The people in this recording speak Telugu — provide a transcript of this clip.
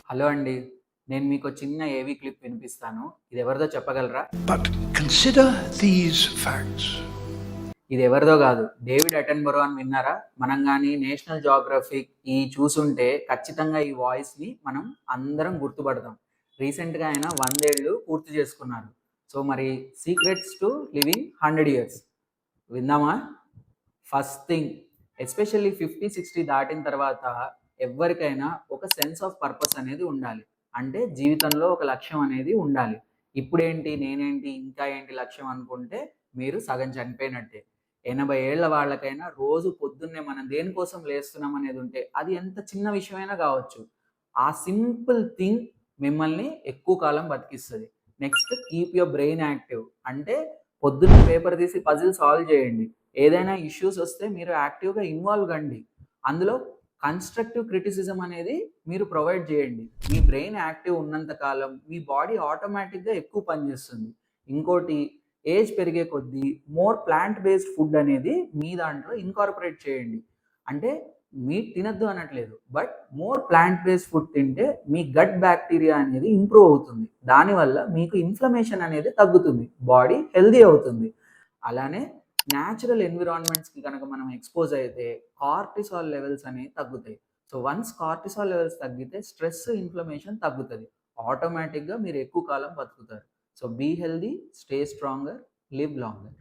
హలో అండి. నేను మీకో చిన్న ఏవీ క్లిప్ వినిపిస్తాను. ఇది ఎవరిదో చెప్పగలరా? But consider these facts. ఇది ఎవరిదో గాదు. డేవిడ్ అటెన్‌బరో అని విన్నారా? మనం గాని నేషనల్ జియోగ్రఫిక్ చూసుంటే ఖచ్చితంగా ఈ వాయిస్‌ని మనం అందరం గుర్తుపడతాం. రీసెంట్‌గా ఆయన 100 ఏళ్ళు పూర్తి చేసుకున్నారు. సో, మరి సీక్రెట్స్ టు లివింగ్ 100 ఇయర్స్ విందామా? ఫస్ట్ థింగ్ ఎస్పెషల్లీ 50, 60 దాటిన తర్వాత ఎవ్వరికైనా ఒక సెన్స్ ఆఫ్ పర్పస్ అనేది ఉండాలి. అంటే జీవితంలో ఒక లక్ష్యం అనేది ఉండాలి. ఇప్పుడేంటి, నేనేంటి, ఇంకా ఏంటి లక్ష్యం అనుకుంటే మీరు సగం చనిపోయినట్టే. 80 ఏళ్ల వాళ్ళకైనా రోజు పొద్దున్నే మనం దేనికోసం లేస్తున్నాం అనేది ఉంటే అది ఎంత చిన్న విషయమైనా కావచ్చు. ఆ సింపుల్ థింగ్ మిమ్మల్ని ఎక్కువ కాలం బతికిస్తది. Next keep your brain active. అంటే పొద్దున్న పేపర్ తీసి పజిల్ సాల్వ్ చేయండి. ఏదైనా ఇష్యూస్ వస్తే మీరు యాక్టివ్‌గా ఇన్వాల్వ్ కండి. అందులో కన్‌స్ట్రక్టివ్ క్రిటిసిజం అనేది మీరు ప్రొవైడ్ చేయండి. మీ బ్రెయిన్ యాక్టివ్ ఉన్నంత కాలం మీ బాడీ ఆటోమేటిక్‌గా ఎక్కువ పనిచేస్తుంది. ఇంకోటి ఏజ్ పెరిగే కొద్దీ మోర్ ప్లాంట్ బేస్డ్ ఫుడ్ అనేది మీ దాంట్లో ఇన్కార్పొరేట్ చేయండి. అంటే మీట్ తినొద్దు అనట్లేదు. But more plant based food తింటే మీ గట్ బ్యాక్టీరియా అనేది ఇంప్రూవ్ అవుతుంది. దానివల్ల మీకు ఇన్‌ఫ్లమేషన్ అనేది తగ్గుతుంది. బాడీ హెల్తీ అవుతుంది. అలానే న్యాచురల్ ఎన్విరాన్మెంట్స్‌కి గనక మనం ఎక్స్‌పోజ్ అయితే కార్టిసాల్ లెవెల్స్ అనేవి తగ్గుతాయి. సో, వన్స్ కార్టిసాల్ లెవెల్స్ తగ్గితే స్ట్రెస్, ఇన్‌ఫ్లమేషన్ తగ్గుతది. ఆటోమేటిక్‌గా మీరు ఎక్కువ కాలం బతుకుతారు. So, be healthy, stay stronger, live longer.